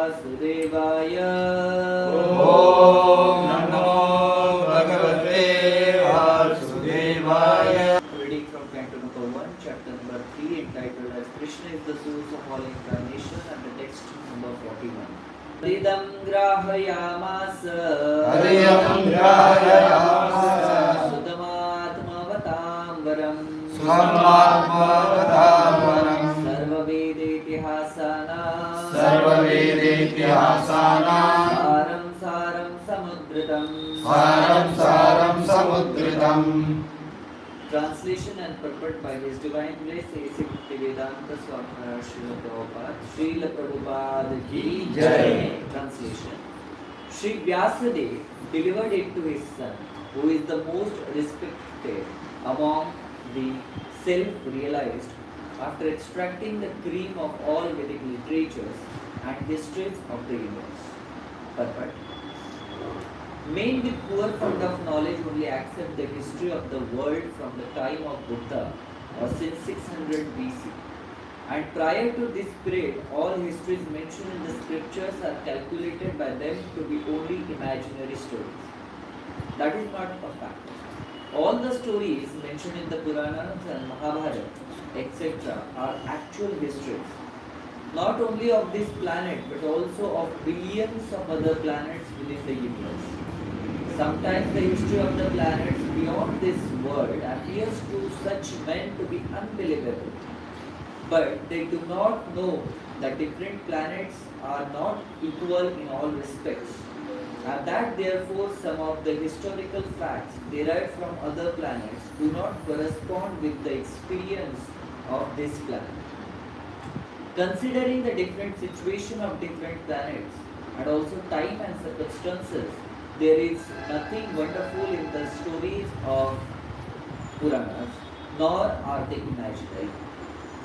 Vasudevaya. Om Namo Bhagavate Vasudevaya. Reading from Canto number 1, chapter number 3, entitled as Krishna is the source of all incarnation, and the text number 41. Hridam grahayamasa Hridam grahayamasa Sudamatmavatamvaram Sudamatmavatamvaram Sarvaveda Saram Samudritam. Translation and purport by His Divine Grace A.C. Bhaktivedanta Swami Maharaj Srila Prabhupada. Srila Prabhupada Ki Jai. Translation. Sri Vyasadeva delivered it to his son, who is the most respected among the self-realized, after extracting the cream of all Vedic literatures and histories of the universe. Purport. Men with poor fund of knowledge only accept the history of the world from the time of Buddha or since 600 BC. And prior to this period, all histories mentioned in the scriptures are calculated by them to be only imaginary stories. That is not a fact. All the stories mentioned in the Puranas and Mahabharata, etc., are actual histories, not only of this planet but also of billions of other planets within the universe. Sometimes the history of the planets beyond this world appears to such men to be unbelievable, but they do not know that different planets are not equal in all respects, and that therefore some of the historical facts derived from other planets do not correspond with the experience of this planet. Considering the different situation of different planets and also time and circumstances, there is nothing wonderful in the stories of Puranas, nor are they imaginary.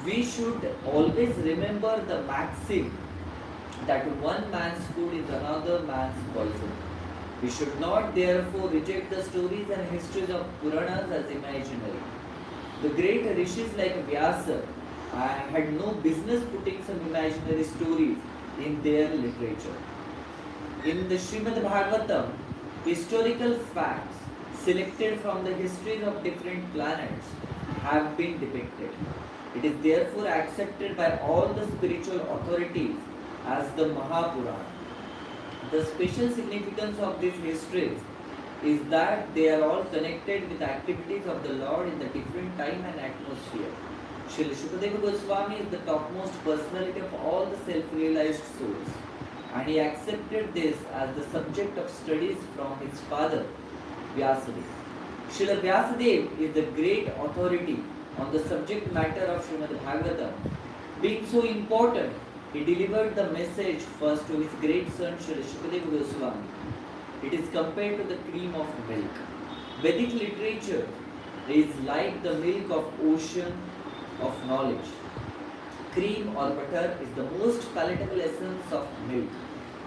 We should always remember the maxim that one man's food is another man's poison. We should not therefore reject the stories and histories of Puranas as imaginary. The great rishis like Vyasa had no business putting some imaginary stories in their literature. In the Srimad Bhagavatam, historical facts selected from the histories of different planets have been depicted. It is therefore accepted by all the spiritual authorities as the Mahapurana. The special significance of these histories is that they are all connected with activities of the Lord in the different time and atmosphere. Srila Shukadeva Goswami is the topmost personality of all the self-realized souls, and he accepted this as the subject of studies from his father, Vyasadeva. Srila Vyasadeva is the great authority on the subject matter of Srimad Bhagavatam. Being so important, he delivered the message first to his great son Srila Shukadeva Goswami. It is compared to the cream of milk. Vedic literature is like the milk of ocean of knowledge. Cream or butter is the most palatable essence of milk,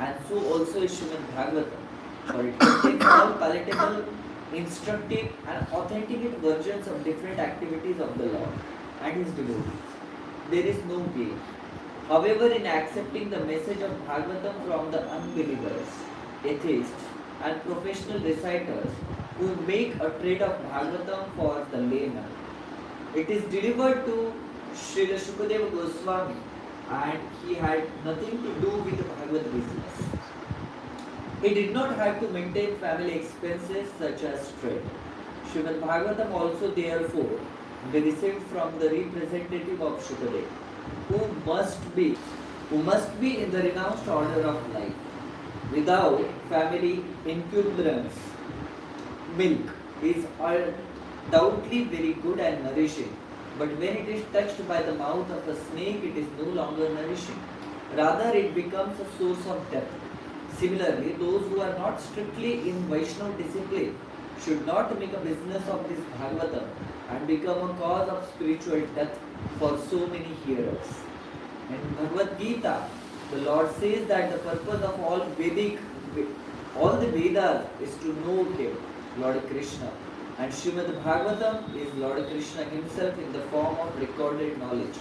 and so also is Srimad Bhagavatam, for it contains all palatable, instructive and authenticate versions of different activities of the Lord and His devotees. There is no gain, however, in accepting the message of Bhagavatam from the unbelievers, atheists and professional reciters who make a trade of Bhagavatam for the layman. It is delivered to Srila Shukadeva Goswami, and he had nothing to do with the Bhagavad business. He did not have to maintain family expenses such as trade. Srimad Bhagavatam also therefore be received from the representative of Shukadeva, who must be in the renounced order of life. Without family encumbrance, milk is undoubtedly very good and nourishing, but when it is touched by the mouth of a snake, it is no longer nourishing. Rather, it becomes a source of death. Similarly, those who are not strictly in Vaishnava discipline should not make a business of this Bhagavatam and become a cause of spiritual death for so many hearers. In Bhagavad Gita, the Lord says that the purpose of all the Vedas is to know Him, Lord Krishna, and Srimad Bhagavatam is Lord Krishna Himself in the form of recorded knowledge.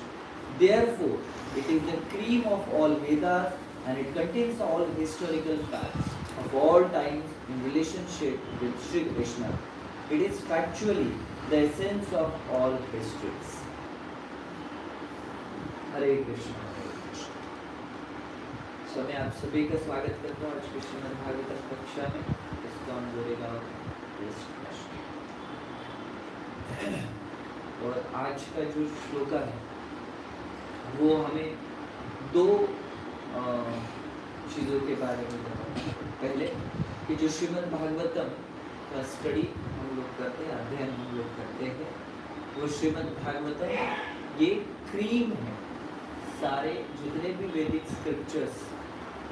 Therefore, it is the cream of all Vedas and it contains all historical facts of all times in relationship with Sri Krishna. It is factually the essence of all histories. हरे कृष्ण हरे कृष्ण। सो मैं आप सभी का स्वागत करता हूँ आज के श्रीमद् भागवतम कक्षा में। ISKCON Goregaon west Kashi. और आज का जो श्लोका है वो हमें दो चीज़ों के बारे में बताओ। पहले कि जो श्रीमद् भागवतम का स्टडी हम लोग करते हैं, अध्ययन हम लोग करते हैं, वो श्रीमद् भागवतम ये क्रीम है। सारे जितने भी वैदिक स्क्रिप्चर्स,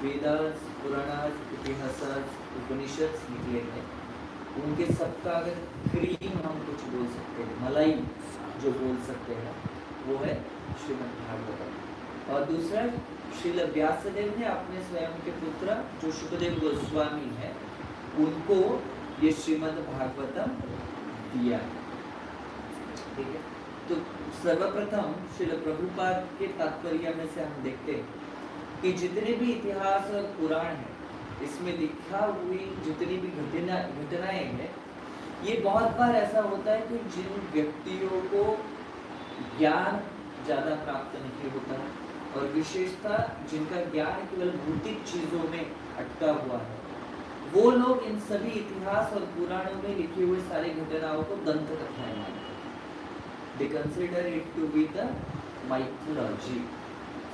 वेदास, पुराणास, इतिहासास, उपनिषद निकले हैं, उनके सबका अगर क्रीम हम कुछ बोल सकते हैं, मलाई जो बोल सकते हैं, वो है श्रीमद् भागवतम। और दूसरा, श्रील व्यासदेव ने अपने स्वयं के पुत्र जो शुकदेव गोस्वामी है, उनको ये श्रीमद् भागवतम दिया। ठीक है, तो सर्वप्रथम श्रील प्रभुपाद के तात्पर्य में से हम देखते हैं कि जितने भी इतिहास और पुराण है, इसमें लिखा हुई जितनी भी घटनाएं हैं, ये बहुत बार ऐसा होता है कि जिन व्यक्तियों को ज्ञान ज़्यादा प्राप्त नहीं होता है और विशेषता जिनका ज्ञान केवल भौतिक चीज़ों में अटका हुआ है, वो लोग इन सभी इतिहास और पुराणों में लिखी हुई सारी घटनाओं को दंत कथाएं मानते हैं। They consider it to be the mythology.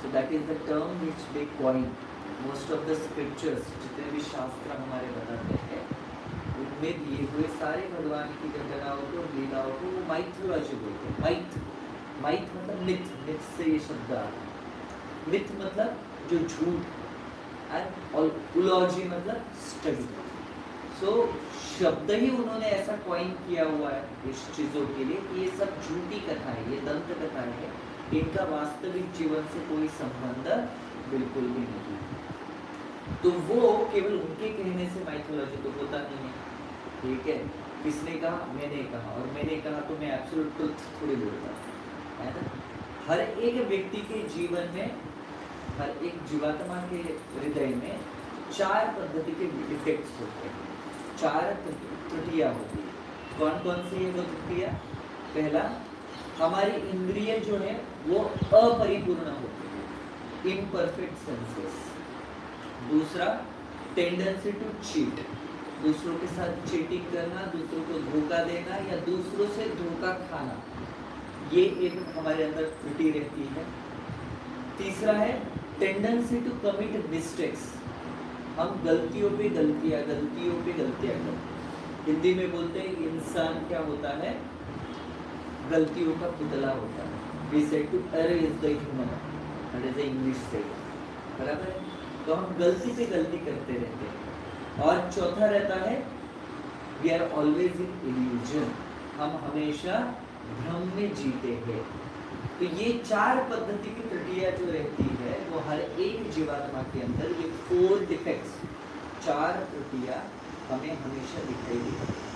So that is the term which they coin. Most of the scriptures, जितने भी शास्त्र हमारे बताते हैं, उनमें दिए हुए सारे भगवान की घटनाओं को, लीलाओं को वो mythology बोलते हैं। माइथ मतलब मिथ, मिथ से ये शब्द आ रहा है। मिथ मतलब जो झूठ, और उलॉजी मतलब स्टडी। सो शब्द ही उन्होंने ऐसा कॉइन किया हुआ है इस चीज़ों के लिए कि ये सब झूठी कथाएं, ये दंत कथाएं हैं, इनका वास्तविक जीवन से कोई संबंध बिल्कुल भी नहीं। तो वो केवल उनके कहने से माइथोलॉजी तो होता नहीं है। ठीक है, किसने कहा? मैंने कहा, और मैंने कहा तो मैं एब्सोल्यूट ट्रुथ थोड़ी बोलता है ना। हर एक व्यक्ति के जीवन में, हर एक जीवात्मा के हृदय में चार पद्धति के डिफेक्ट्स होते हैं, चार त्रुटियां होती है। कौन कौन सी है वो त्रुटियां? पहला, हमारी इंद्रिय जो है वो अपरिपूर्ण होती है, इम्परफेक्ट सेंसेस। दूसरा, टेंडेंसी टू चीट, दूसरों के साथ चीटिंग करना, दूसरों को धोखा देना या दूसरों से धोखा खाना, ये एक हमारे अंदर त्रुटि रहती है। तीसरा है टेंडेंसी टू कमिट मिस्टेक्स, हम गलतियों पे गलतियां करते हैं। हिंदी में बोलते हैं इंसान क्या होता है? गलतियों का पुतला होता है। वी से to err is the human, that is the English से, बराबर है? तो हम गलती पे गलती करते रहते हैं। और चौथा रहता है we are always in illusion, हम हमेशा भ्रम में जीते हैं। तो ये चार पद्धति की त्रुटियां जो रहती है वो हर एक जीवात्मा के अंदर, ये 4 डिफेक्ट्स, 4 त्रुटियां हमें हमेशा दिखाई देती है।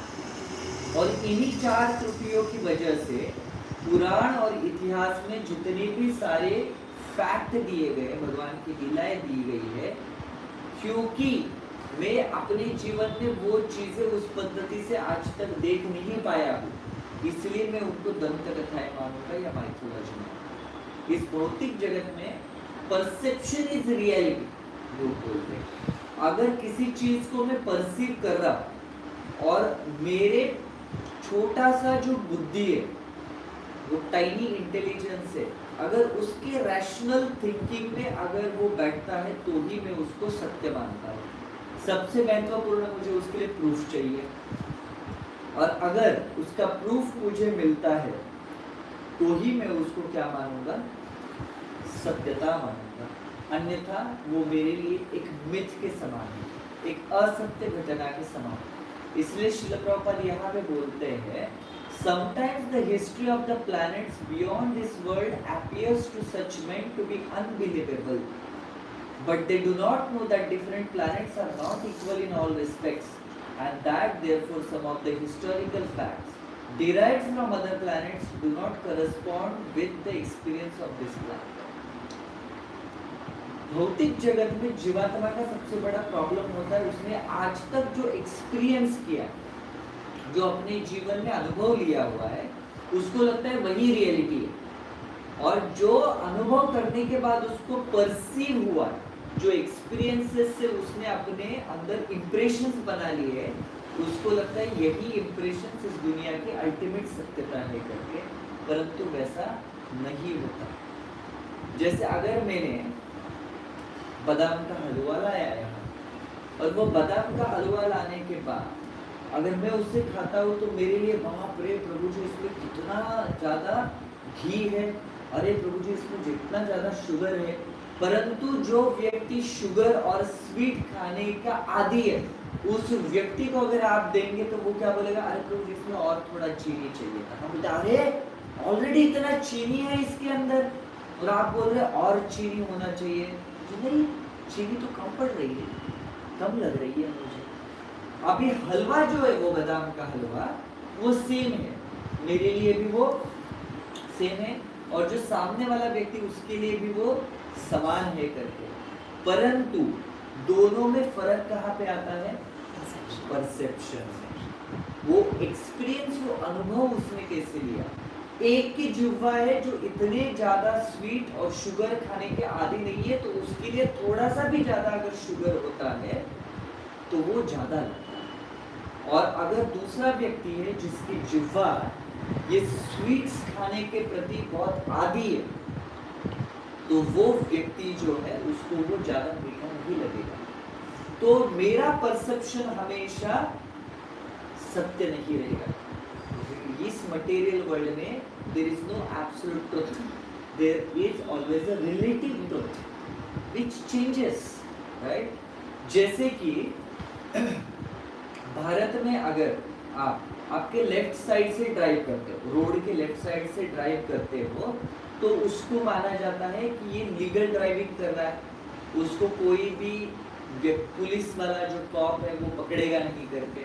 और इन्हीं 4 त्रुटियों की वजह से पुराण और इतिहास में जितने भी सारे फैक्ट दिए गए, भगवान की लीलाएं दी गई है, क्योंकि मैं अपने जीवन में वो चीजें उस पद्धति से आज तक देख नहीं पाया हूँ, इसलिए मैं उनको दंत कथाएं मानूंगा या माइथोलॉजी मानूंगा। इस भौतिक जगत में परसेप्शन इज रियलिटी लोग बोलते हैं। अगर किसी चीज को मैं परसीव कर रहा और मेरे छोटा सा जो बुद्धि है, वो टाइनी इंटेलिजेंस है, अगर उसके रैशनल थिंकिंग में अगर वो बैठता है तो ही मैं उसको सत्य मानता हूँ। सबसे महत्वपूर्ण मुझे उसके लिए प्रूफ चाहिए, और अगर उसका प्रूफ मुझे मिलता है तो ही मैं उसको क्या मानूंगा? सत्यता मानूंगा। अन्यथा वो मेरे लिए एक मिथ के समान है, एक असत्य घटना के समान। इसलिए श्रील प्रभुपाद यहाँ पे बोलते हैं, sometimes the history of the planets beyond this world appears to such men to be unbelievable, but they do not know that different planets are not equal in all respects, and that therefore some of the historical facts derived from other planets do not correspond with the experience of this planet. भौतिक जगत में जीवात्मा का सबसे बड़ा problem होता है उसने आज तक जो एक्सपीरियंस किया, जो अपने जीवन में अनुभव लिया हुआ है, उसको लगता है वही रियलिटी है। और जो अनुभव करने के बाद उसको परसीव हुआ, जो एक्सपीरियंसेस से उसने अपने अंदर इंप्रेशंस बना लिए, उसको लगता है यही इंप्रेशंस इस दुनिया की अल्टीमेट सत्यता है करके, परंतु वैसा नहीं होता। जैसे अगर मैंने बादाम का हलवा लाया यहाँ, और वो बादाम का हलवा लाने के बाद अगर मैं उससे खाता हूँ तो मेरे लिए बाप रे प्रभु जी इसमें कितना ज़्यादा घी है, अरे प्रभु जी इसमें जितना ज़्यादा शुगर है। परंतु जो व्यक्ति शुगर और स्वीट खाने का आदी है, उस व्यक्ति को अगर आप देंगे तो वो क्या बोलेगा, अरे प्रभु जी इसमें और थोड़ा चीनी चाहिए था। हम बोलते अरे ऑलरेडी इतना चीनी है इसके अंदर, और आप बोल रहे और चीनी होना चाहिए। तो नहीं, चीनी तो कम पड़ रही है, कम लग रही है मुझे। अभी हलवा जो है वो बादाम का हलवा वो सेम है, मेरे लिए भी वो सेम है और जो सामने वाला व्यक्ति उसके लिए भी वो समान है करके। परंतु दोनों में फर्क कहाँ पे आता है, परसेप्शन में। वो एक्सपीरियंस, वो अनुभव उसने कैसे लिया। एक की जिह्वा है जो इतने ज्यादा स्वीट और शुगर खाने के आदी नहीं है, तो उसके लिए थोड़ा सा भी ज्यादा अगर शुगर होता है तो वो ज्यादा लगता है। और अगर दूसरा व्यक्ति है जिसकी जिह्वा ये स्वीट्स खाने के प्रति बहुत आदी है, तो वो व्यक्ति जो है उसको वो ज्यादा मीठा नहीं लगेगा। तो मेरा परसेप्शन हमेशा सत्य नहीं रहेगा। इस मटेरियल वर्ल्ड में there is no absolute truth, there is always a relative truth which changes, right. जैसे कि भारत में अगर आपके लेफ्ट साइड से ड्राइव करते हो, रोड के लेफ्ट साइड से ड्राइव करते हो, तो उसको माना जाता है कि ये लीगल ड्राइविंग कर रहा है, उसको कोई भी पुलिस वाला जो कॉप है वो पकड़ेगा नहीं करके।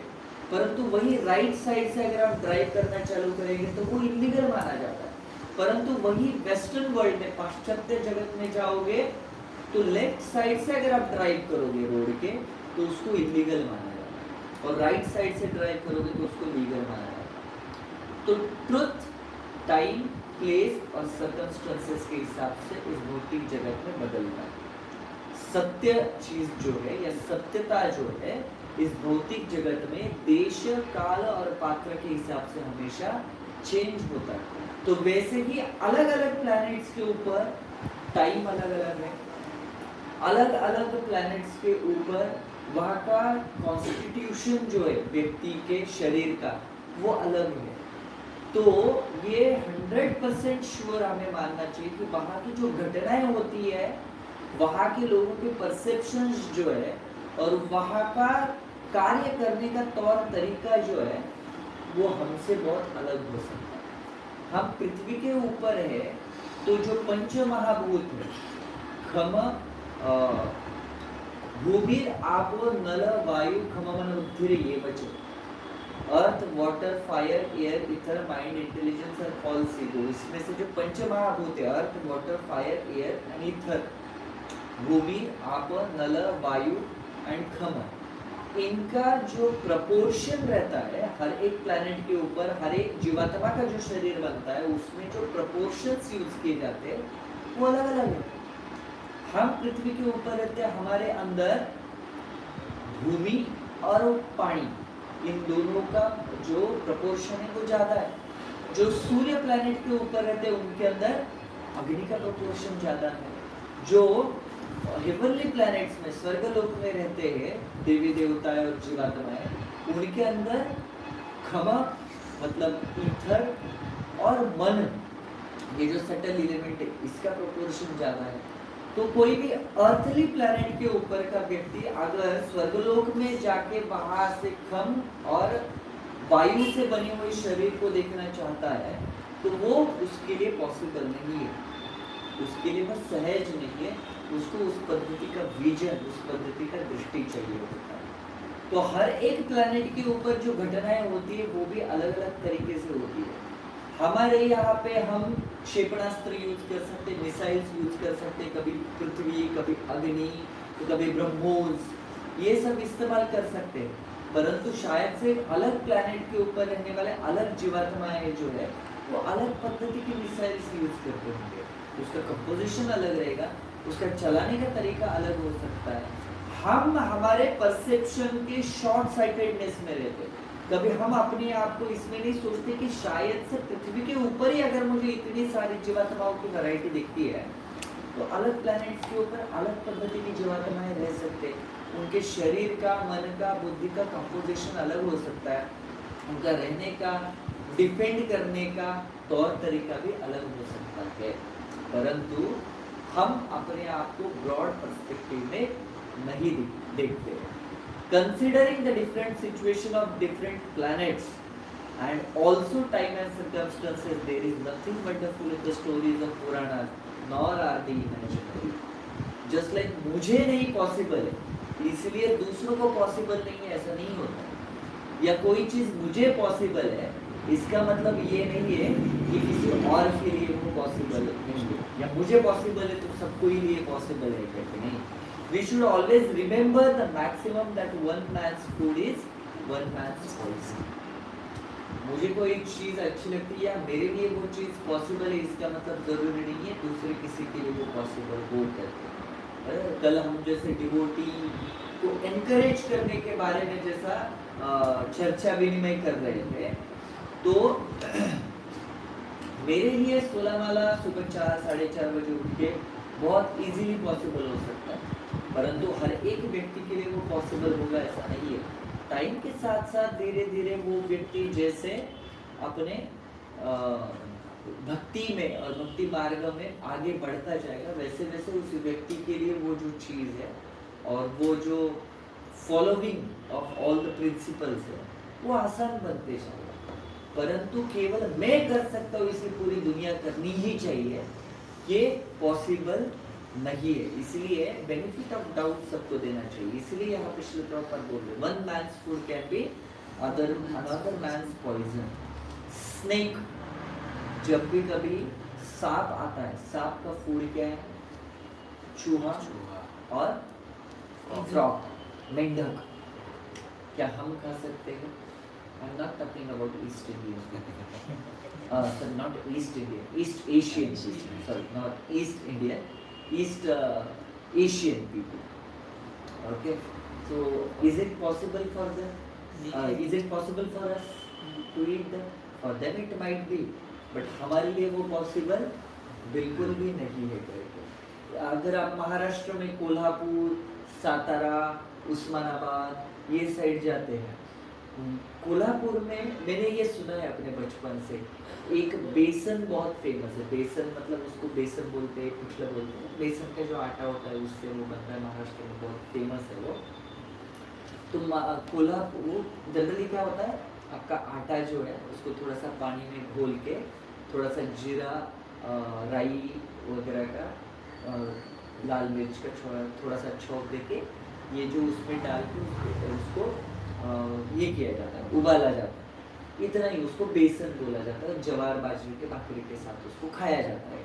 परंतु वही राइट साइड से अगर आप ड्राइव करना चालू करेंगे तो वो इलीगल माना जाता है। परंतु वही वेस्टर्न वर्ल्ड में, पाश्चात्य जगत में जाओगे तो लेफ्ट साइड से अगर आप ड्राइव करोगे रोड के तो उसको इलीगल माना जाता है, और राइट साइड से ड्राइव करोगे तो उसको लीगल माना जाता है। तो ट्रुथ टाइम, प्लेस और सर्कमस्टेंसेस के हिसाब से इस भौतिक जगत में बदलता है। सत्य चीज जो है या सत्यता जो है इस भौतिक जगत में देश, काल और पात्र के हिसाब से हमेशा चेंज होता है। तो वैसे ही अलग अलग प्लैनेट्स के ऊपर टाइम अलग अलग है, अलग अलग प्लैनेट्स के ऊपर वहाँ का कॉन्स्टिट्यूशन जो है व्यक्ति के शरीर का वो अलग है। तो ये 100% श्योर हमें मानना चाहिए कि वहाँ की जो घटनाएं होती है, वहाँ के लोगों के परसेप्शंस जो है और वहाँ का कार्य करने का तौर तरीका जो है वो हमसे बहुत अलग हो सकता है। हम पृथ्वी के ऊपर है तो जो पंच महाभूत है, खम, भूमि, आप, नल, वायु, खम, मन, बुद्धि, ये बचे। Earth, water, fire, air, ether, mind, intelligence और फॉल्स ईगो, इसमें से जो पंच महाभूत है, earth, water, fire, air and ether, भूमि, आप, नल, वायु एंड खम, इनका जो प्रपोर्शन रहता है हर एक प्लैनेट के ऊपर, हर एक जीवात्मा का जो शरीर बनता है उसमें जो प्रपोर्शंस यूज किए जाते हैं वो अलग अलग है। हम पृथ्वी के ऊपर रहते हैं, हमारे अंदर भूमि और पानी, इन दोनों का जो प्रपोर्शन है वो ज्यादा है। जो सूर्य प्लैनेट के ऊपर रहते हैं उनके अंदर अग्नि का प्रपोर्शन ज्यादा है। जो हेवनली प्लैनेट्स में, स्वर्गलोक में रहते हैं देवी देवताएं और जीवात्माएं, उनके अंदर खमा मतलब ईथर और मन, ये जो सटल एलिमेंट है इसका प्रोपोर्शन ज्यादा है। तो कोई भी अर्थली प्लैनेट के ऊपर का व्यक्ति अगर स्वर्गलोक में जाके वहां से खम और वायु से बने हुए शरीर को देखना चाहता है तो वो उसके लिए पॉसिबल नहीं है, उसके लिए वो सहज नहीं है, उसको उस पद्धति का विजन, उस पद्धति का दृष्टि चाहिए होता है। तो हर एक प्लैनेट के ऊपर जो घटनाएं होती है वो भी अलग अलग तरीके से होती है। हमारे यहाँ पे हम क्षेपणास्त्र यूज कर सकते, मिसाइल्स यूज कर सकते, कभी पृथ्वी, कभी अग्नि, कभी ब्रह्मोस, ये सब इस्तेमाल कर सकते हैं। परंतु शायद से अलग प्लैनेट के ऊपर रहने वाले अलग जीवात्माएं जो है वो अलग पद्धति की मिसाइल्स यूज करते होंगे, उसका कंपोजिशन अलग रहेगा, उसका चलाने का तरीका अलग हो सकता है। हम हमारे परसेप्शन के शॉर्ट साइटेडनेस में रहते हैं। कभी हम अपने आप को इसमें नहीं सोचते कि शायद से पृथ्वी के ऊपर ही अगर मुझे इतनी सारी जीवात्माओं की वैरायटी दिखती है तो अलग प्लैनेट्स के ऊपर अलग पद्धति की जीवात्माएं रह सकते हैं। उनके शरीर का, मन का, बुद्धि का कंपोजिशन अलग हो सकता है, उनका रहने का, डिपेंड करने का तौर तरीका भी अलग हो सकता है। परंतु हम अपने आप को ब्रॉड पर्सपेक्टिव में नहीं देखते। Considering the different situation of different planets and also time and circumstances, there is nothing wonderful in the stories of Puranas, nor are they imaginary. Just like मुझे नहीं पॉसिबल है इसलिए दूसरों को पॉसिबल नहीं है, ऐसा नहीं होता। या कोई चीज़ मुझे पॉसिबल है इसका मतलब ये नहीं है कि किसी और के लिए वो पॉसिबल नहीं है, या मुझे पॉसिबल है तो सबको ही लिए पॉसिबल है कहते नहीं। We should always remember the maximum that one man's food is one man's poison. मुझे कोई चीज़ अच्छी लगती है या मेरे लिए वो चीज़ पॉसिबल है इसका मतलब ज़रूरी नहीं है दूसरे किसी के लिए वो पॉसिबल हो करके। कल हम जैसे डिवोटी को एनकरेज करने के बारे में जैसा चर्चा विनिमय कर रहे थे, तो मेरे लिए 16 माला सुबह 4 साढ़े 4 बजे उठ के बहुत इजीली पॉसिबल हो सकता है, परंतु हर एक व्यक्ति के लिए वो पॉसिबल होगा ऐसा नहीं है। टाइम के साथ साथ धीरे धीरे वो व्यक्ति जैसे अपने भक्ति में और भक्ति मार्ग में आगे बढ़ता जाएगा, वैसे वैसे उस व्यक्ति के लिए वो जो चीज़ है और वो जो following of all the principles है वो आसान बनते जाएगा। परंतु केवल मैं कर सकता हूँ इसलिए पूरी दुनिया करनी ही चाहिए, ये पॉसिबल नहीं है। इसलिए बेनिफिट ऑफ डाउट सबको देना चाहिए। इसलिए यहाँ पे श्रील प्रभुपाद बोल रहे one man's food can be another man's poison. Snake, जब भी कभी सांप आता है, सांप का फूड क्या है? चूहा और फ्रॉग, मेंढक। क्या हम खा सकते हैं? I am not talking about east Indian, not East India, East Asian, sorry, not East India, East Asian people. Okay, so is it possible for them? Is it possible for us to eat them? For them it might be, but हमारे लिए वो possible बिल्कुल भी नहीं है करके। अगर आप महाराष्ट्र में कोल्हापुर, सातारा, उस्मानाबाद ये साइड जाते हैं, कोल्हापुर में मैंने ये सुना है अपने बचपन से, एक बेसन बहुत फेमस है। बेसन मतलब उसको बेसन बोलते हैं, पिछला बोलते हैं। बेसन का जो आटा होता है उससे वो बनता है, महाराष्ट्र में बहुत फेमस है वो। तो कोल्हापुर जनरली क्या होता है, आपका आटा जो है उसको थोड़ा सा पानी में घोल के थोड़ा सा जीरा, राई वगैरह का, लाल मिर्च का थोड़ा सा छौंक देके ये जो उसमें डाल के उसको ये किया जाता है, उबाला जाता है। इतना ही, उसको बेसन बोला जाता है। जवार बाजरे के भाकरी के साथ उसको खाया जाता है।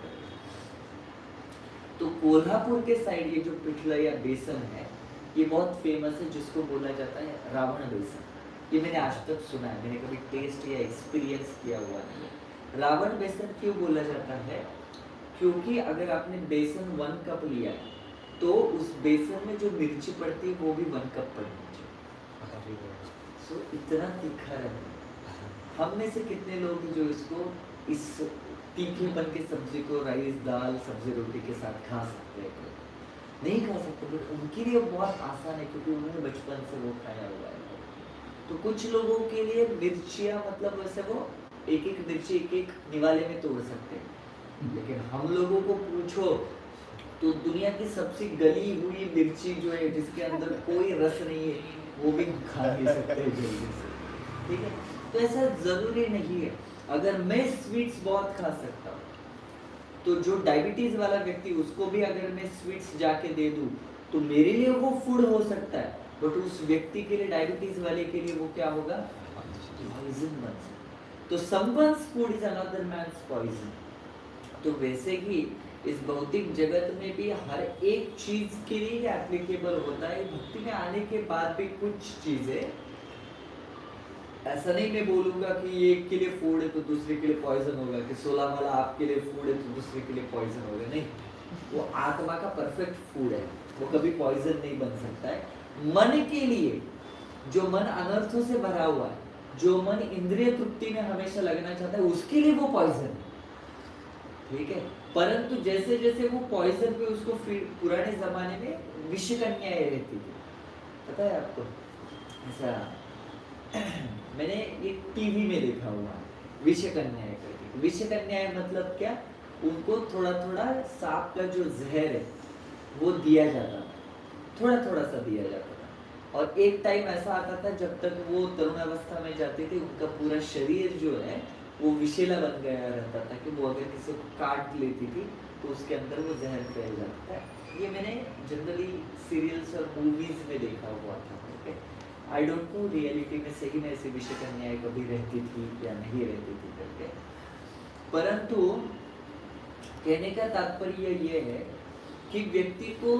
तो कोल्हापुर के साइड ये जो पिठला या बेसन है ये बहुत फेमस है, जिसको बोला जाता है रावण बेसन। ये मैंने आज तक सुना है, मैंने कभी टेस्ट या एक्सपीरियंस किया हुआ नहीं है। रावण बेसन क्यों बोला जाता है? क्योंकि अगर आपने बेसन 1 कप लिया है तो उस बेसन में जो मिर्ची पड़ती है वो भी 1 कप पड़नी चाहिए। सो इतना तीखा रहता। हम में से कितने लोग हैं जो इसको, इस तीखेपन के सब्जी को राइस, दाल, सब्जी, रोटी के साथ खा सकते हैं? नहीं खा सकते, बट उनके लिए बहुत आसान है क्योंकि उन्होंने बचपन से वो खाया हुआ है। तो कुछ लोगों के लिए मिर्चियाँ मतलब वैसे वो एक एक मिर्ची एक एक निवाले में तोड़ सकते हैं, लेकिन हम लोगों को पूछो तो दुनिया की सबसे गली हुई मिर्ची जो है जिसके अंदर कोई रस नहीं है वो भी खा नहीं सकते जल्दी से। ठीक है, तो ऐसा जरूरी नहीं है। अगर मैं स्वीट्स बहुत खा सकता हूँ तो जो डायबिटीज वाला व्यक्ति उसको भी अगर मैं स्वीट्स जाके दे दूँ तो मेरे लिए वो फूड हो सकता है, बट उस व्यक्ति के लिए, डायबिटीज वाले के लिए वो क्या होगा? पॉइजन बन सकता है। तो someone's food is another man's poison. तो वैसे ही इस भौतिक जगत में भी हर एक चीज के लिए एप्लीकेबल होता है। भक्ति में आने के बाद भी कुछ चीजें, ऐसा नहीं मैं बोलूंगा कि एक के लिए फूड है तो दूसरे के लिए पॉइजन होगा, कि 16 माला आपके लिए फूड है तो दूसरे के लिए पॉइजन होगा, नहीं। वो आत्मा का परफेक्ट फूड है, वो कभी पॉइजन नहीं बन सकता है। मन के लिए, जो मन अनर्थों से भरा हुआ है, जो मन इंद्रिय तृप्ति में हमेशा लगना चाहता है, उसके लिए वो पॉइजन है, ठीक है। परंतु जैसे जैसे वो पॉइजन पे उसको पुराने जमाने में विष कन्याएं रहती थी, पता है आपको? ऐसा मैंने एक टीवी में देखा हुआ, विष कन्याएं करके। विष कन्याएं मतलब क्या? उनको थोड़ा थोड़ा सांप का जो जहर है वो दिया जाता था, थोड़ा थोड़ा सा दिया जाता था। और एक टाइम ऐसा आता था जब तक वो तरुणावस्था में जाते थे, उनका पूरा शरीर जो है वो विषैला बन गया रहता था, कि वो अगर किसी को काट लेती थी तो उसके अंदर वो जहर फैल जाता है। ये मैंने जनरली सीरियल्स और मूवीज में देखा हुआ था, okay. I don't know reality में सही में ऐसी विष कन्याएं कभी रहती थी या नहीं रहती थी करके। परंतु कहने का तात्पर्य ये है कि व्यक्ति को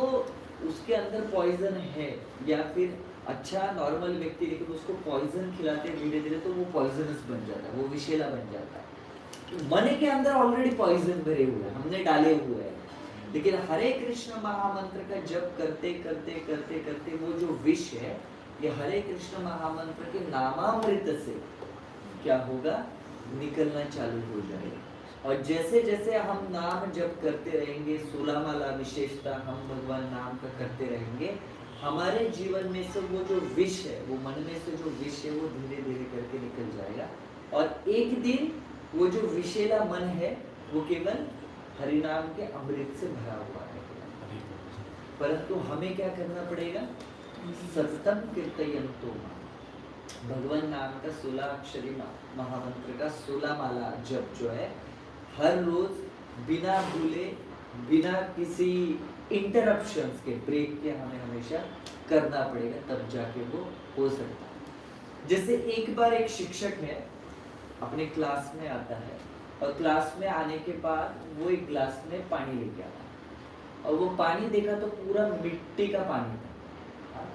उसके अंदर पॉइजन है, या फिर अच्छा नॉर्मल व्यक्ति लेकिन उसको पॉइजन खिलाते धीरे धीरे तो वो पॉइजनस बन जाता है, वो विषैला बन जाता है। मन के अंदर ऑलरेडी पॉइजन भरे हुए हैं, हमने डाले हुए हैं, लेकिन हरे कृष्ण महामंत्र का जप करते करते करते करते वो जो विष है, ये हरे कृष्ण महामंत्र के नामामृत से क्या होगा? निकलना चालू हो जाएगा। और जैसे जैसे हम नाम जप करते रहेंगे, 16 माला विशेषता हम भगवान नाम का करते रहेंगे, हमारे जीवन में से वो जो विष है, वो मन में से जो विष है वो धीरे धीरे करके निकल जाएगा। और एक दिन वो जो विषैला मन है वो केवल हरिनाम के अमृत से भरा हुआ है। परंतु हमें क्या करना पड़ेगा? सततम कीर्तयन्तो मां, भगवान नाम का 16 अक्षरी महामंत्र का 16 माला जप जो है, हर रोज बिना भूले, बिना किसी इंटरप्शंस के, ब्रेक के हमें हमेशा करना पड़ेगा, तब जाके वो हो सकता है। जैसे एक बार एक शिक्षक है अपने क्लास में आता है, और क्लास में आने के बाद वो एक गिलास में पानी लेके आता है, और वो पानी देखा तो पूरा मिट्टी का पानी था,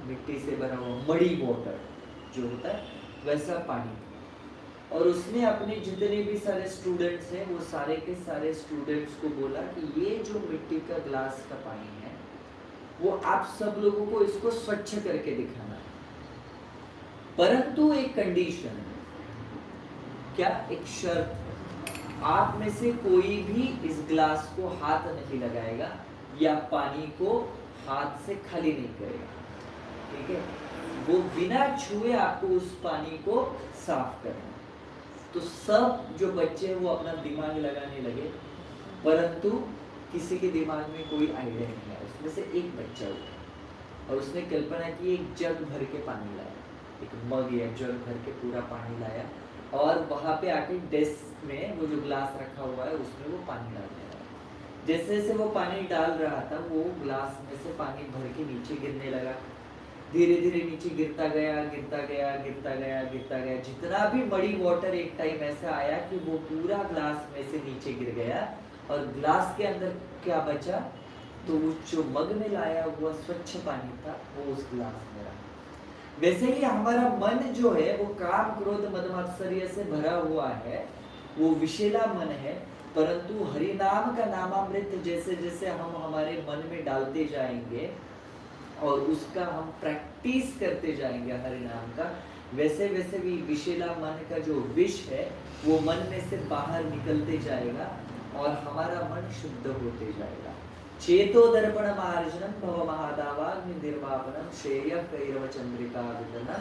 मिट्टी से बना हुआ मड़ी वाटर जो होता है वैसा पानी। और उसने अपने जितने भी सारे स्टूडेंट्स हैं, वो सारे के सारे स्टूडेंट्स को बोला कि ये जो मिट्टी का ग्लास का पानी है वो आप सब लोगों को इसको स्वच्छ करके दिखाना है, परंतु एक कंडीशन है। क्या? एक शर्त है, आप में से कोई भी इस ग्लास को हाथ नहीं लगाएगा या पानी को हाथ से खाली नहीं करेगा, ठीक है? वो बिना छुए आपको उस पानी को साफ करना। तो सब जो बच्चे वो अपना दिमाग लगाने लगे, परंतु किसी के दिमाग में कोई आइडिया नहीं आया। उसमें से एक बच्चा उठा और उसने कल्पना की एक जग भर के पानी लाया, एक मग या जग भर के पूरा पानी लाया, और वहां पे आके डेस्क में वो जो ग्लास रखा हुआ है उसमें वो पानी डाल दिया। जैसे जैसे वो पानी डाल रहा था, वो ग्लास में से पानी भर के नीचे गिरने लगा, धीरे धीरे नीचे गिरता गया, गिरता गया, गिरता गया, गिरता गया। जितना भी मड़ी वाटर एक टाइम ऐसा आया कि वो पूरा ग्लास में से नीचे गिर गया, और ग्लास के अंदर क्या बचा? तो वो जो मग में लाया हुआ स्वच्छ पानी था वो उस ग्लास में रहा। वैसे ही हमारा मन जो है वो काम क्रोध मद मात्सर्य से भरा हुआ है, वो विषैला मन है। परंतु हरि नाम का नामामृत जैसे जैसे हम हमारे मन में डालते जाएंगे और उसका हम प्रैक्टिस करते जाएंगे हरि नाम का, वैसे वैसे भी विषैला मन का जो विष है वो मन में से बाहर निकलते जाएगा और हमारा मन शुद्ध होते जाएगा। चेतो दर्पण मार्जनम भव महादावाग्नि निर्वापनम श्रेय कैरव चंद्रिका विदन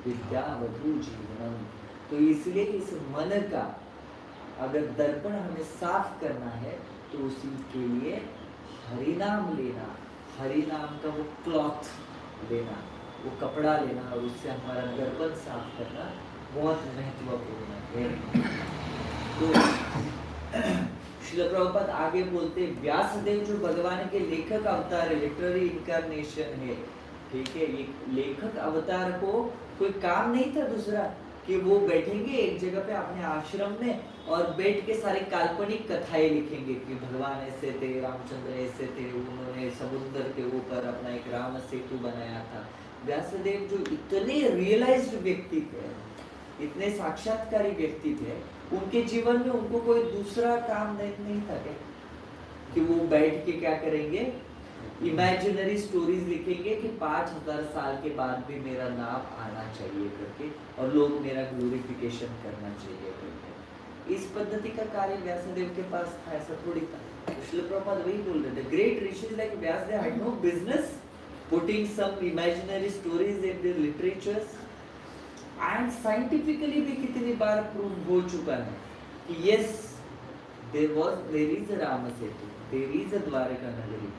विद्यावधू जीवनम। तो इसलिए इस मन का अगर दर्पण हमें साफ करना है तो उसी के लिए हरि नाम लेना, हरि नाम का वो क्लॉथ लेना, वो कपड़ा लेना और उससे हमारा दर्पण साफ करना बहुत महत्वपूर्ण है। तो श्रील प्रभुपाद आगे बोलते, व्यासदेव जो भगवान के लेखक अवतार है, लिटरेरी इनकारनेशन है, ठीक है। ये लेखक अवतार को कोई काम नहीं था दूसरा, कि वो बैठेंगे एक जगह पे अपने आश्रम में और बैठ के सारी काल्पनिक कथाएं लिखेंगे कि भगवान ऐसे थे, रामचंद्र ऐसे थे, उन्होंने समुद्र के ऊपर अपना एक राम सेतु बनाया था। व्यासदेव जो इतने रियलाइज्ड व्यक्ति थे, इतने साक्षात्कारी व्यक्ति थे, उनके जीवन में उनको कोई दूसरा काम नहीं था क्या कि वो बैठ के क्या करेंगे, इमेजिनरी स्टोरीज लिखेंगे कि 5000 साल के बाद भी मेरा नाम आना चाहिए करके और लोग मेरा ग्लोरिफिकेशन करना चाहिए करके। इस पद्धति का कार्य व्यासदेव के पास था, ऐसा थोड़ी था। श्रील प्रभुपाद वही बोल रहे थे, great rishis like Vyasadeva had no business putting some imaginary stories in their literatures. And scientifically भी कितनी बार प्रूव हो चुका है कि yes there is a Ram Setu, there is a Dwarka Nagari,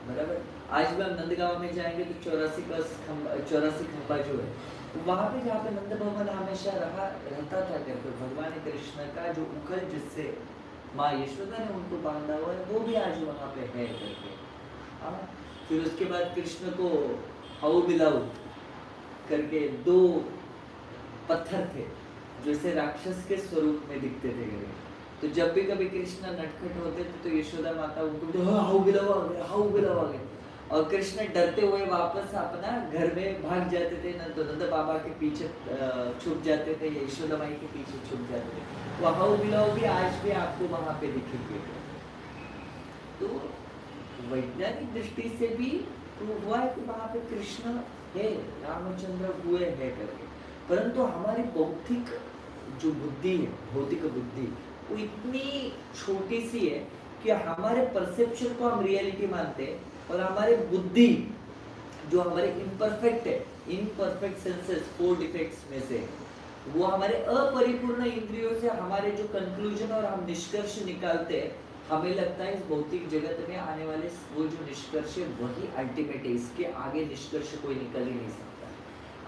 बराबर। आज भी हम नंदगांव में जाएंगे तो 84 खंबा जो है वहां पे, जहाँ पे नंद भवन हमेशा रहता था करके, भगवान कृष्ण का जो उखल जिससे माँ यशोदा ने उनको बांधा हुआ है वो भी आज वहां पे है करके। हाँ, फिर उसके बाद कृष्ण को हाउ बिलाउ करके 2 पत्थर थे जो इसे राक्षस के स्वरूप में दिखते थे करके। तो जब भी कभी कृष्ण नटखट होते थे तो यशोदा माता उनको हाउ बिलाव आ गए और कृष्ण डरते हुए वापस अपना घर में भाग जाते थे, नंद बाबा के पीछे छुप जाते थे, यशोदा माई के पीछे छुप जाते थे। वो हाउ बिलाव भी आज भी आपको वहां पे दिखेंगे। तो वैज्ञानिक दृष्टि से भी प्रूव हुआ है कि वहां पे कृष्ण है, रामचंद्र हुए है करके। परंतु हमारी बौद्धिक जो बुद्धि है, भौतिक बुद्धि, वो इतनी छोटी सी है कि हमारे परसेप्शन को हम रियलिटी मानते हैं और हमारे बुद्धि जो हमारे इम्परफेक्ट है, इम्परफेक्ट सेंसेस 4 डिफेक्ट्स में से, वो हमारे अपरिपूर्ण इंद्रियों से हमारे जो कंक्लूजन और हम निष्कर्ष निकालते हैं, हमें लगता है इस भौतिक जगत में आने वाले वो जो निष्कर्ष है वही अल्टीमेट है, इसके आगे निष्कर्ष कोई निकल ही नहीं सकता।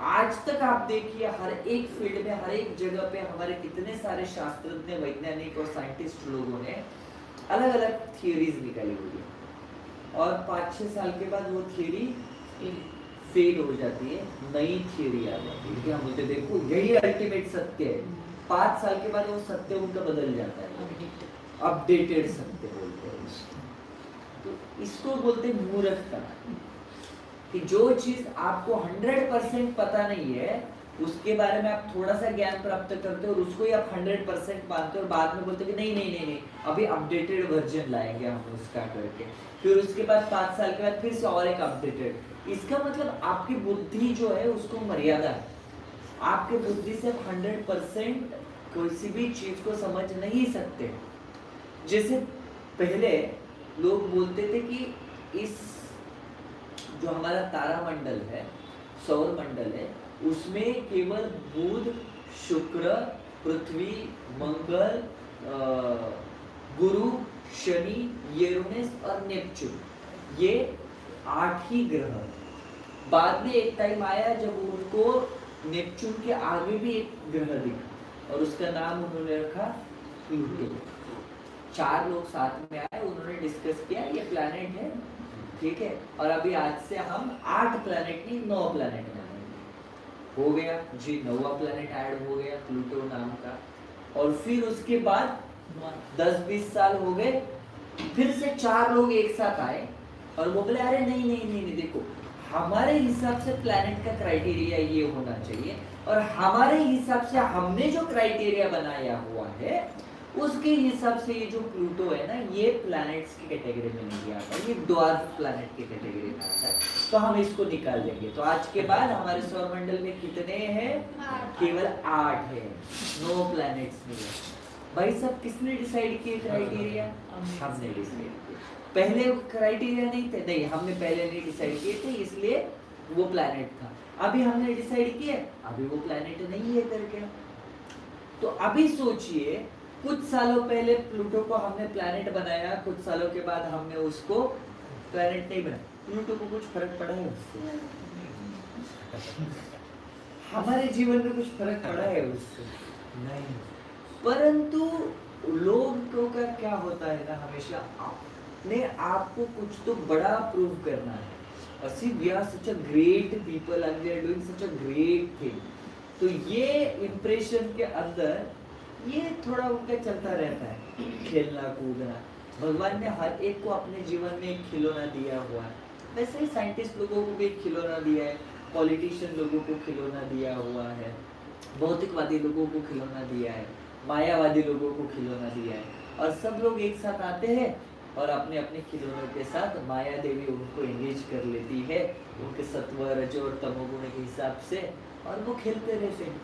आज तक आप देखिए हर एक फील्ड में, हर एक जगह पे हमारे कितने सारे शास्त्रज्ञ, वैज्ञानिक और साइंटिस्ट लोगों ने अलग अलग थियरीज निकाली हुई है और 5-6 साल के बाद वो थियरी फेल हो जाती है, नई थियरी आ जाती है कि हम बोलते देखो यही अल्टीमेट सत्य है। 5 साल के बाद वो सत्य उनका बदल जाता है, अपडेटेड सत्य बोलते हैं। तो इसको बोलते मूर्खता कि जो चीज आपको 100% पता नहीं है उसके बारे में आप थोड़ा सा ज्ञान प्राप्त करते हो और उसको ही आप 100% मानते हो और बाद में बोलते हो कि नहीं अभी अपडेटेड वर्जन लाएंगे हम उसका करके। फिर उसके बाद 5 साल के बाद फिर से और एक अपडेटेड। इसका मतलब आपकी बुद्धि जो है उसको मर्यादा है, आपके बुद्धि से 100% किसी भी चीज को समझ नहीं सकते। जैसे पहले लोग बोलते थे कि इस जो हमारा तारामंडल है, सौर मंडल है, उसमें केवल बुध, शुक्र, पृथ्वी, मंगल, गुरु, शनि, यूरेनस और नेपच्यून, ये 8 ही ग्रह। बाद में एक टाइम आया जब उनको नेपच्यून के आगे भी एक ग्रह दिखा और उसका नाम उन्होंने रखा प्लूटो। 4 लोग साथ में आए, उन्होंने डिस्कस किया ये प्लैनेट है, ठीक है, और अभी आज से हम 8 प्लैनेट नहीं 9 प्लैनेट मानेंगे। हो गया जी, 9वां प्लैनेट ऐड हो गया प्लूटो नाम का। और फिर उसके बाद 10-20 साल हो गए, फिर से 4 लोग एक साथ आए और वो बोले अरे नहीं देखो हमारे हिसाब से प्लैनेट का क्राइटेरिया ये होना चाहिए और हमारे हिसाब से हमने जो क्राइटेरिया बनाया हुआ है उसके हिसाब से ये जो प्लूटो है ना, ये प्लैनेट्स की कैटेगरी में नहीं आता, ये ड्वार्फ प्लैनेट की कैटेगरी में आता है, तो हम इसको निकाल देंगे। तो आज के बाद हमारे सौरमंडल में कितने हैं? केवल 8 है, 9 प्लैनेट्स नहीं है। भाई सब किसने डिसाइड किए क्राइटेरिया? हमने डिसाइड किया। पहले क्राइटेरिया नहीं थे, नहीं हमने पहले नहीं डिसाइड किए थे इसलिए वो प्लैनेट था। अभी हमने डिसाइड किया, अभी वो प्लैनेट नहीं है करके। तो अभी सोचिए कुछ सालों पहले प्लूटो को हमने प्लैनेट बनाया, कुछ सालों के बाद हमने उसको प्लैनेट नहीं बनाया, प्लूटो को कुछ फर्क पड़ा है उससे? हमारे जीवन में कुछ फर्क पड़ा है उससे? नहीं। परंतु लोगों का क्या होता है ना, हमेशा अपने आप को कुछ तो बड़ा प्रूव करना है। See, we are such a great people and we are doing such a great thing. तो ये इम्प्रेशन के अंदर ये थोड़ा उनका चलता रहता है, खेलना कूदना। भगवान ने हर एक को अपने जीवन में एक खिलौना दिया हुआ है। वैसे ही साइंटिस्ट लोगों को भी एक खिलौना दिया है, पॉलिटिशियन लोगों को खिलौना दिया हुआ है, भौतिकवादी लोगों को खिलौना दिया है, मायावादी लोगों को खिलौना दिया है। और सब लोग एक साथ आते हैं और अपने अपने खिलौनों के साथ माया देवी उनको एंगेज कर लेती है उनके सत्व रजो और तमोगुण के हिसाब से, और वो खेलते रहते हैं।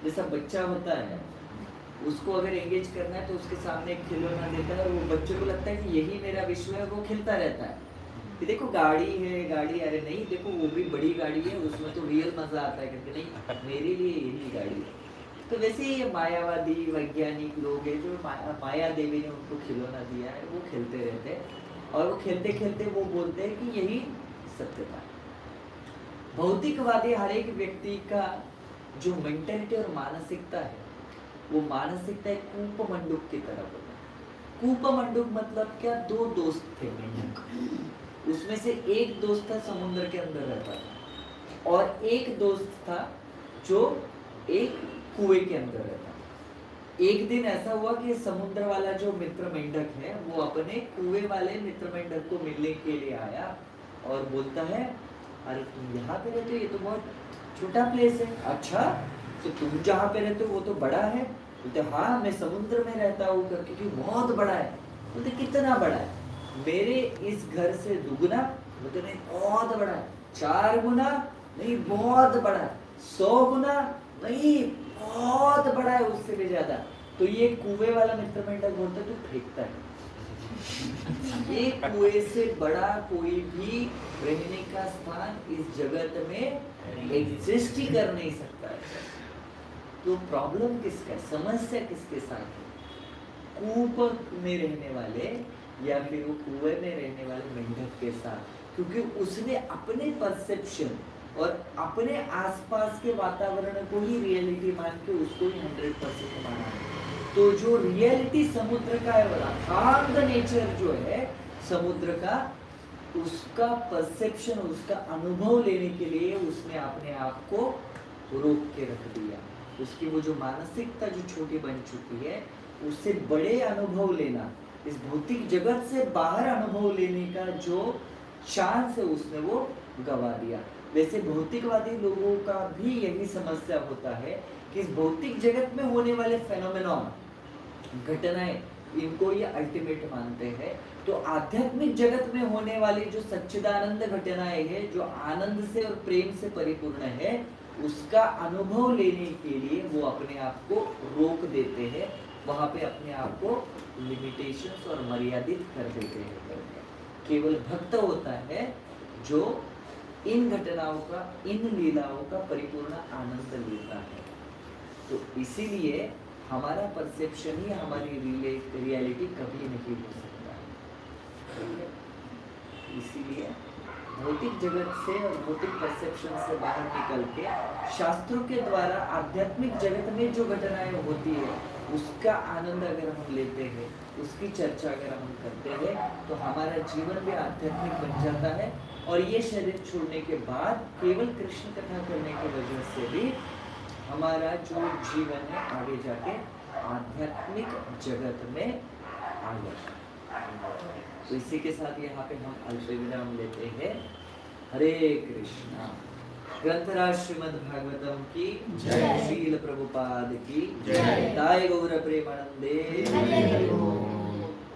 जैसा बच्चा होता है, उसको अगर एंगेज करना है तो उसके सामने एक खिलौना देता है और वो बच्चे को लगता है कि यही मेरा विश्व है, वो खेलता रहता है कि देखो गाड़ी है, गाड़ी, अरे नहीं देखो वो भी बड़ी गाड़ी है, उसमें तो रियल मजा आता है, कहते नहीं मेरे लिए यही गाड़ी है। तो वैसे ही ये मायावादी वैज्ञानिक लोग हैं जो माया देवी ने उनको खिलौना दिया है, वो खेलते रहते हैं और वो खेलते खेलते वो बोलते हैं कि यही सत्यता है। भौतिकवादी हर एक व्यक्ति का जो मेंटेलिटी और मानसिकता है, वो मानसिकता एक कूप मंडूक की तरह होता है। कूप मंडूक मतलब क्या, दो दोस्त थे मेंढक, उसमें से एक दोस्त था समुद्र के अंदर रहता था और एक दोस्त था जो एक कुएं के अंदर रहता था। एक दिन ऐसा हुआ कि समुद्र वाला जो मित्र मेंढक है वो अपने कुएं वाले मित्र मेंढक को मिलने के लिए आया और बोलता है, अरे तुम यहाँ पे रहते हो, ये तो बहुत छोटा प्लेस है। अच्छा, तो तुम जहाँ पे रहते हो वो तो बड़ा है। बोलते हाँ मैं समुद्र में रहता हूँ, क्योंकि बहुत बड़ा है। बोलते कितना बड़ा है? मेरे इस घर से दुगुना। बोलते नहीं बहुत बड़ा है। 4 गुना? नहीं बहुत बड़ा है। 100 गुना? नहीं बहुत बड़ा है, उससे भी ज्यादा। तो ये कुएं वाला मित्र मेंढक बोलता है, तू फेंकता है। ये कुएं से बड़ा कोई भी रहने का स्थान इस जगत में एग्जिस्ट ही कर नहीं सकता है। तो प्रॉब्लम किसका, समस्या किसके साथ है? कूप में रहने वाले या फिर वो कुएं में रहने वाले मेंढक के साथ, क्योंकि उसने अपने परसेप्शन और अपने आसपास के वातावरण को ही रियलिटी मान के उसको ही 100% माना है। तो जो रियलिटी समुद्र का है, अथांग नेचर जो है समुद्र का, उसका परसेप्शन, उसका अनुभव लेने के लिए उसने अपने आप को रोक के रख दिया। उसकी वो जो मानसिकता जो छोटी बन चुकी है, उससे बड़े अनुभव लेना, इस भौतिक जगत से बाहर अनुभव लेने का जो चांस है उसने वो गवा दिया। वैसे भौतिकवादी लोगों का भी यही समस्या होता है कि इस भौतिक जगत में होने वाले फेनोमेनॉन, घटनाएं, इनको ये अल्टीमेट मानते हैं। तो आध्यात्मिक जगत में होने वाली जो सच्चिदानंद घटनाएं है, जो आनंद से और प्रेम से परिपूर्ण है, उसका अनुभव लेने के लिए वो अपने आप को रोक देते हैं, वहां पे अपने आप को लिमिटेशंस और मर्यादित कर देते हैं। केवल भक्त होता है जो इन घटनाओं का, इन लीलाओं का परिपूर्ण आनंद लेता है। तो इसीलिए हमारा परसेप्शन ही हमारी रियलिटी कभी नहीं हो सकता है। इसीलिए भौतिक जगत से और भौतिक परसेप्शन से बाहर निकल के शास्त्रों के द्वारा आध्यात्मिक जगत में जो घटनाएं होती है उसका आनंद अगर हम लेते हैं, उसकी चर्चा अगर हम करते हैं, तो हमारा जीवन भी आध्यात्मिक बन जाता है। और ये शरीर छोड़ने के बाद केवल कृष्ण कथा करने की वजह से भी हमारा जो जीवन है आगे जाके आध्यात्मिक जगत में आ जाता है। तो इसी के साथ यहाँ पे हम अल्प विराम लेते हैं। हरे कृष्णा। ग्रंथराज श्रीमद् भागवतम की जय, श्रील प्रभुपाद की जय, दाय गौर प्रेमानंदे।